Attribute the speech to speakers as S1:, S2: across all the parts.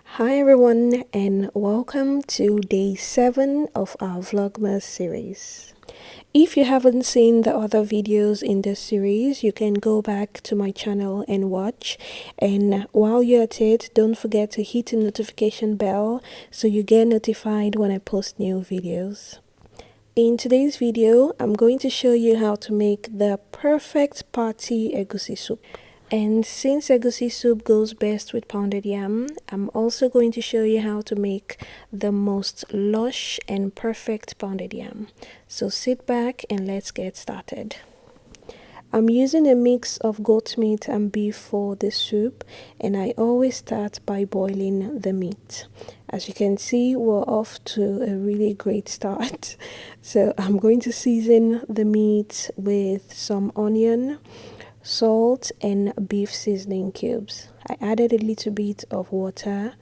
S1: Hi everyone, and welcome to day 7 of our Vlogmas series. If you haven't seen the other videos in this series, you can go back to my channel and watch. And while you're at it, don't forget to hit the notification bell so you get notified when I post new videos. In today's video, I'm going to show you how to make the perfect party egusi soup. And since egusi soup goes best with pounded yam, I'm also going to show you how to make the most lush and perfect pounded yam. So sit back and let's get started. I'm using a mix of goat meat and beef for the soup, and I always start by boiling the meat. As you can see, we're off to a really great start. So I'm going to season the meat with some onion, salt, and beef seasoning cubes. I added a little bit of water,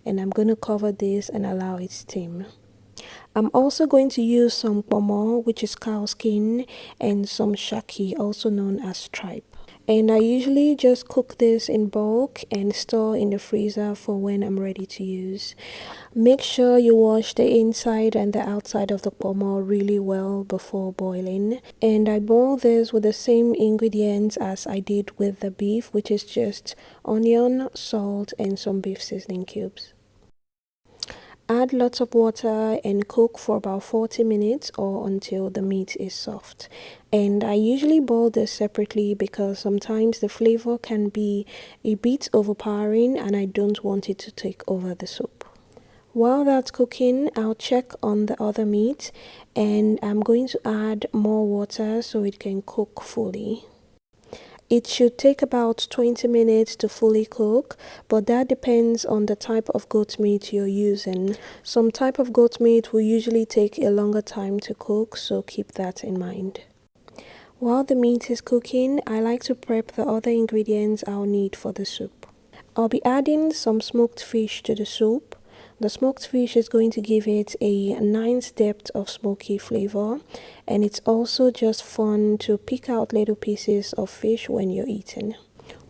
S1: and I'm going to cover this and allow it steam. I'm also going to use some pomo, which is cow skin, and some shaki, also known as tripe. And I usually just cook this in bulk and store in the freezer for when I'm ready to use. Make sure you wash the inside and the outside of the pomo really well before boiling. And I boil this with the same ingredients as I did with the beef, which is just onion, salt, and some beef seasoning cubes. Add lots of water and cook for about 40 minutes or until the meat is soft. And I usually boil this separately because sometimes the flavor can be a bit overpowering and I don't want it to take over the soup. While that's cooking, I'll check on the other meat and I'm going to add more water so it can cook fully. It should take about 20 minutes to fully cook, but that depends on the type of goat meat you're using. Some type of goat meat will usually take a longer time to cook, so keep that in mind. While the meat is cooking, I like to prep the other ingredients I'll need for the soup. I'll be adding some smoked fish to the soup. The smoked fish is going to give it a nice depth of smoky flavor, and it's also just fun to pick out little pieces of fish when you're eating.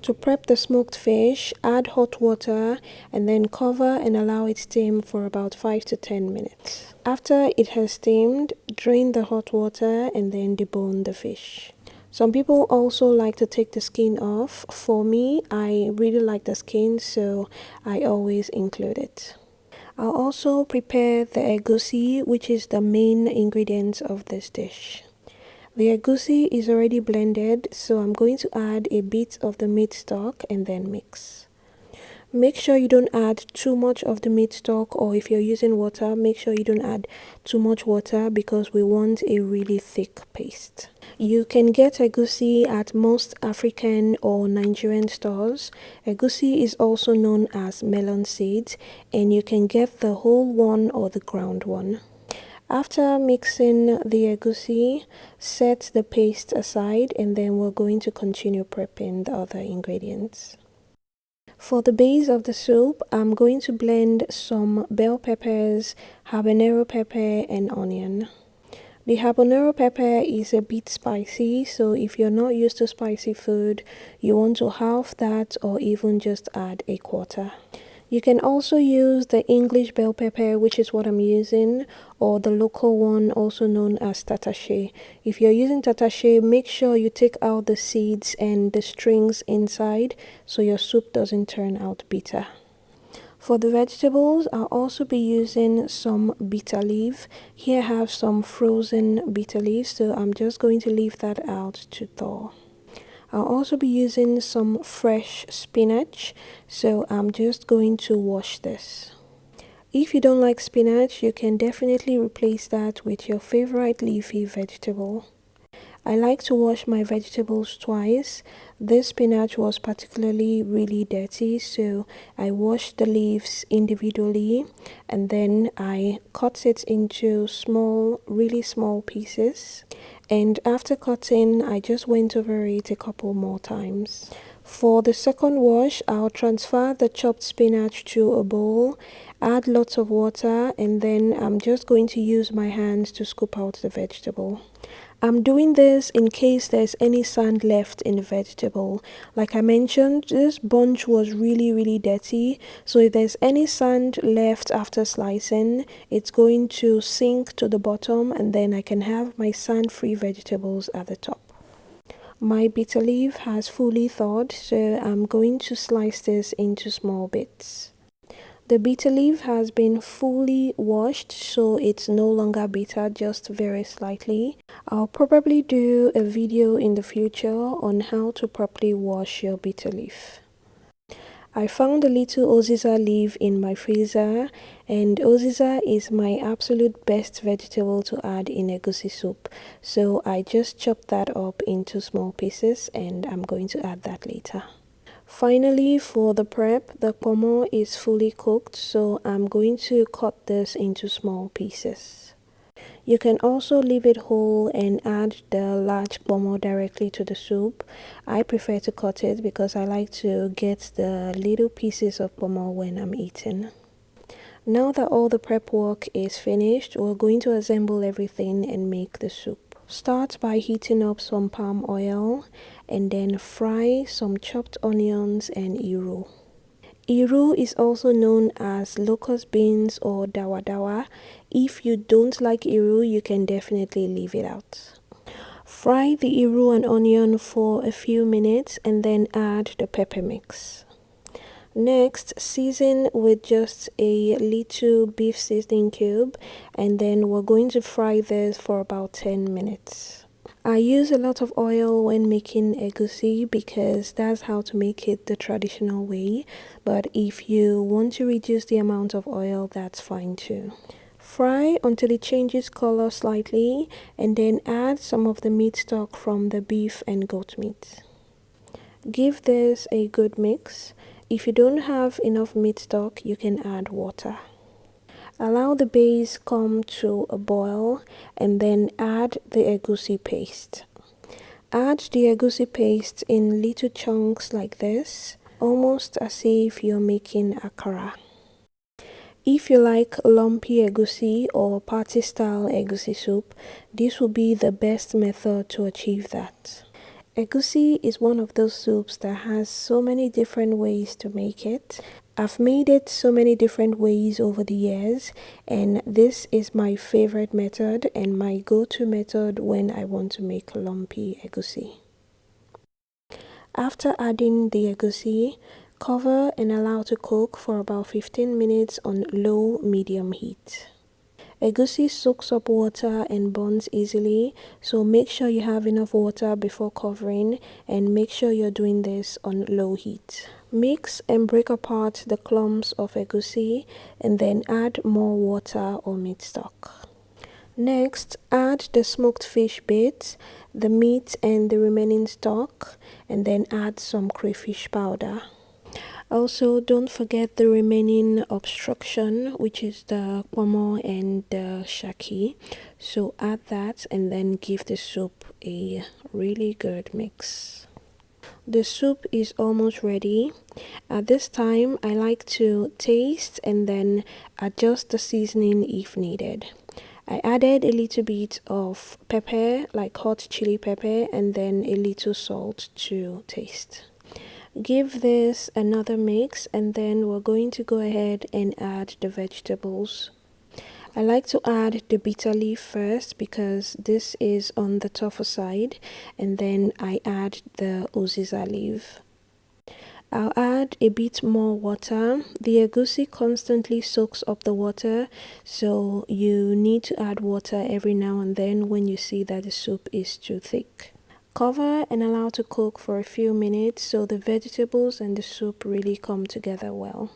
S1: To prep the smoked fish, add hot water and then cover and allow it steam for about 5 to 10 minutes. After it has steamed, drain the hot water and then debone the fish. Some people also like to take the skin off. For me, I really like the skin, so I always include it. I'll also prepare the egusi, which is the main ingredient of this dish. The egusi is already blended, so I'm going to add a bit of the meat stock and then mix. Make sure you don't add too much of the meat stock, or if you're using water, make sure you don't add too much water because we want a really thick paste. You can get egusi at most African or Nigerian stores. Egusi is also known as melon seeds, and you can get the whole one or the ground one. After mixing the egusi, set the paste aside and then we're going to continue prepping the other ingredients. For the base of the soup, I'm going to blend some bell peppers, habanero pepper, and onion. The habanero pepper is a bit spicy, so if you're not used to spicy food, you want to halve that or even just add a quarter. You can also use the English bell pepper, which is what I'm using, or the local one also known as tatashe. If you're using tatashe, make sure you take out the seeds and the strings inside so your soup doesn't turn out bitter. For the vegetables, I'll also be using some bitter leaf. Here I have some frozen bitter leaves, so I'm just going to leave that out to thaw. I'll also be using some fresh spinach, so I'm just going to wash this. If you don't like spinach, you can definitely replace that with your favorite leafy vegetable. I like to wash my vegetables twice. This spinach was particularly really dirty, so I washed the leaves individually and then I cut it into really small pieces. And after cutting, I just went over it a couple more times. For the second wash, I'll transfer the chopped spinach to a bowl, add lots of water, and then I'm just going to use my hands to scoop out the vegetable. I'm doing this in case there's any sand left in the vegetable. Like I mentioned, this bunch was really dirty, so if there's any sand left after slicing, it's going to sink to the bottom and then I can have my sand-free vegetables at the top. My bitter leaf has fully thawed, so I'm going to slice this into small bits. The bitter leaf has been fully washed, so it's no longer bitter, just very slightly. I'll probably do a video in the future on how to properly wash your bitter leaf. I found a little uziza leaf in my freezer, and uziza is my absolute best vegetable to add in egusi soup. So I just chopped that up into small pieces and I'm going to add that later. Finally, for the prep, the pomo is fully cooked, so I'm going to cut this into small pieces. You can also leave it whole and add the large pomo directly to the soup. I prefer to cut it because I like to get the little pieces of pomo when I'm eating. Now that all the prep work is finished, we're going to assemble everything and make the soup. Start by heating up some palm oil and then fry some chopped onions and iru. Iru is also known as locust beans or dawa dawa. If you don't like iru, you can definitely leave it out. Fry the iru and onion for a few minutes and then add the pepper mix. Next, season with just a little beef seasoning cube and then we're going to fry this for about 10 minutes. I use a lot of oil when making egusi because that's how to make it the traditional way, but if you want to reduce the amount of oil, that's fine too. Fry until it changes color slightly and then add some of the meat stock from the beef and goat meat. Give this a good mix. If you don't have enough meat stock, you can add water. Allow the base come to a boil and then add the egusi paste. Add the egusi paste in little chunks like this, almost as if you're making akara. If you like lumpy egusi or party style egusi soup, this will be the best method to achieve that. Egusi is one of those soups that has so many different ways to make it. I've made it so many different ways over the years, and this is my favorite method and my go-to method when I want to make lumpy egusi. After adding the egusi, cover and allow to cook for about 15 minutes on low-medium heat. Egusi soaks up water and burns easily, so make sure you have enough water before covering and make sure you're doing this on low heat. Mix and break apart the clumps of egusi and then add more water or meat stock. Next, add the smoked fish bits, the meat and the remaining stock, and then add some crayfish powder. Also, don't forget the remaining obstruction, which is the pomo and the shaki. So add that and then give the soup a really good mix. The soup is almost ready. At this time, I like to taste and then adjust the seasoning if needed. I added a little bit of pepper, like hot chili pepper, and then a little salt to taste. Give this another mix and then we're going to go ahead and add the vegetables. I like to add the bitter leaf first because this is on the tougher side, and then I add the uziza leaf. I'll add a bit more water. The egusi constantly soaks up the water, so you need to add water every now and then when you see that the soup is too thick. Cover and allow to cook for a few minutes so the vegetables and the soup really come together well.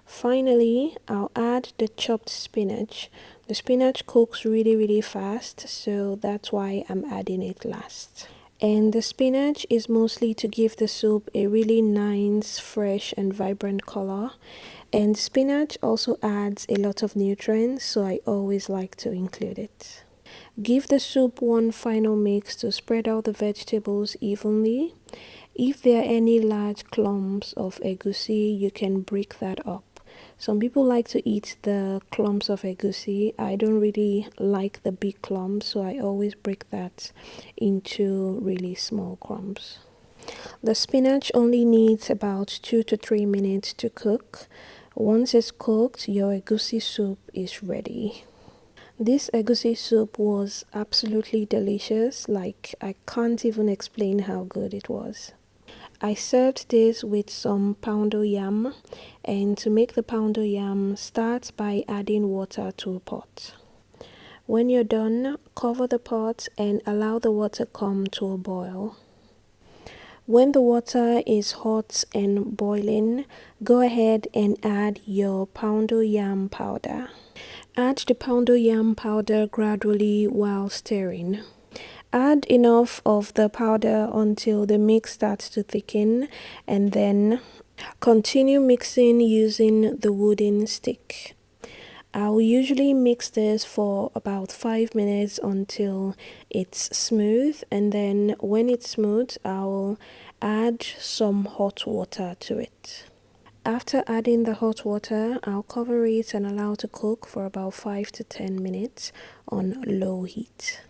S1: Finally, I'll add the chopped spinach. The spinach cooks really fast, so that's why I'm adding it last. And the spinach is mostly to give the soup a really nice, fresh and vibrant color. And spinach also adds a lot of nutrients, so I always like to include it. Give the soup one final mix to spread out the vegetables evenly. If there are any large clumps of egusi, you can break that up. Some people like to eat the clumps of egusi. I don't really like the big clumps, so I always break that into really small clumps. The spinach only needs about 2 to 3 minutes to cook. Once it's cooked, your egusi soup is ready. This egusi soup was absolutely delicious. Like, I can't even explain how good it was. I served this with some poundo yam, and to make the poundo yam, start by adding water to a pot. When you're done, cover the pot and allow the water come to a boil. When the water is hot and boiling, go ahead and add your poundo yam powder. Add the poundo yam powder gradually while stirring. Add enough of the powder until the mix starts to thicken, and then continue mixing using the wooden stick. I'll usually mix this for about 5 minutes until it's smooth, and then when it's smooth, I'll add some hot water to it. After adding the hot water, I'll cover it and allow to cook for about 5 to 10 minutes on low heat.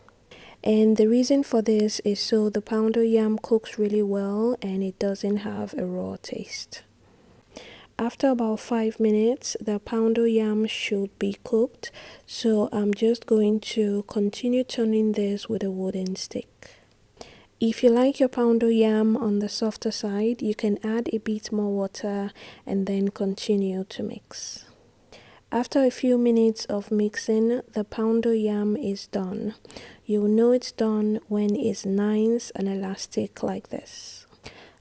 S1: And the reason for this is so the poundo yam cooks really well and it doesn't have a raw taste. After about 5 minutes, the poundo yam should be cooked, so I'm just going to continue turning this with a wooden stick. If you like your poundo yam on the softer side, you can add a bit more water and then continue to mix. After a few minutes of mixing, the poundo yam is done. You'll know it's done when it's nice and elastic like this.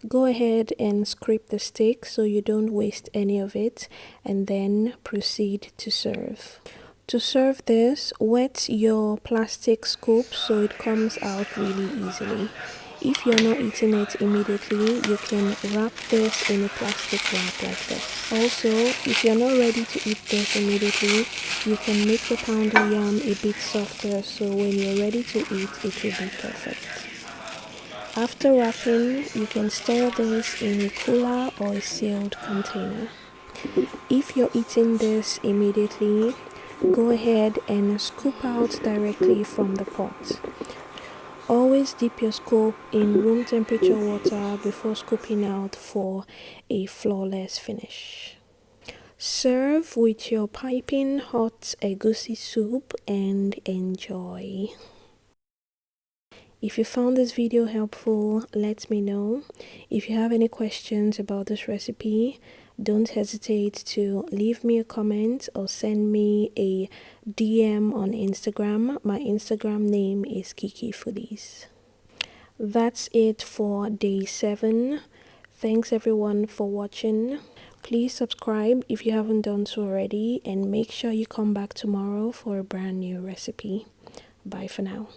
S1: Go ahead and scrape the stick so you don't waste any of it, and then proceed to serve. To serve this, wet your plastic scoop so it comes out really easily. If you're not eating it immediately, you can wrap this in a plastic wrap like this. Also, if you're not ready to eat this immediately, you can make the poundo yam a bit softer so when you're ready to eat, it will be perfect. After wrapping, you can store this in a cooler or a sealed container. If you're eating this immediately, go ahead and scoop out directly from the pot. Always dip your scoop in room temperature water before scooping out for a flawless finish. Serve with your piping hot egusi soup and enjoy. If you found this video helpful, let me know. If you have any questions about this recipe, don't hesitate to leave me a comment or send me a DM on Instagram. My Instagram name is Kiki Foodies. That's it for day 7. Thanks everyone for watching. Please subscribe if you haven't done so already, and make sure you come back tomorrow for a brand new recipe. Bye for now.